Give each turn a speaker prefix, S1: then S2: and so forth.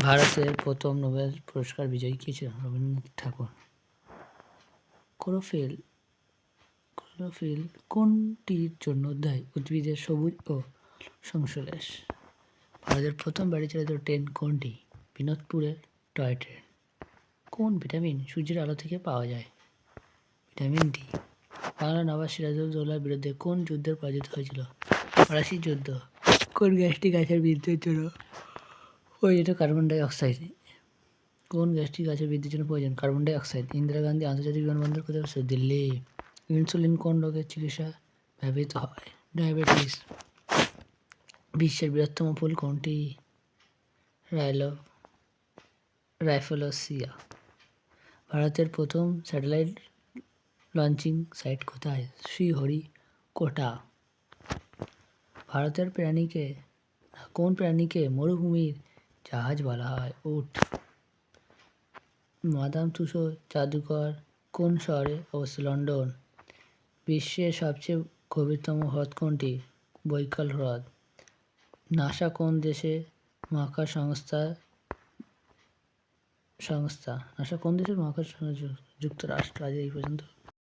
S1: ভারতের প্রথম নোবেল পুরস্কার বিজয়ী কে ছিলেন? রবীন্দ্রনাথ ঠাকুর। ক্লোরোফিল কোনটির জন্য দায়ী? উদ্ভিদের সবুজ ও সংশ্লেষ। ভারতের প্রথম বাড়ি চালিত ট্রেন কোনটি? বিনোদপুরের টয় ট্রেন। কোন ভিটামিন সূর্যের আলো থেকে পাওয়া যায়? Vitamin D. বাংলার নবাব সিরাজউদ্দৌলার বিরুদ্ধে কোন যুদ্ধে পরাজিত হয়েছিল? ফরাসি যুদ্ধ। কোন গ্যাসটি গাছের বৃদ্ধির জন্য প্রয়োজন? Carbon die oxide. কোন গ্যাসটি গাছের বৃদ্ধির জন্য প্রয়োজন? Carbon die oxide. Indira Gandhi আন্তর্জাতিক বিমানবন্দর কোথায় অবস্থিত? দিল্লি। ইনসুলিন কোন রোগের চিকিৎসা ব্যবহৃত হয়? ডায়াবেটিস। বিশ্বের বৃহত্তম ফুল কোনটি? রাইফেলসিয়া। ভারতের প্রথম স্যাটেলাইট লঞ্চিং সাইট কোথায়? শ্রীহরিকোটা। ভারতের কোন প্রাণীকে মরুভূমির জাহাজ বলা হয়? উট। মাদাম তুসো জাদুঘর কোন শহরে অবস্থিত? লন্ডন। বিশ্বের সবচেয়ে গভীরতম হ্রদ কোনটি? বৈকাল হ্রদ। নাসা কোন দেশের মহাকাশ সংস্থা? যুক্তরাষ্ট্র। আজ এই পর্যন্ত।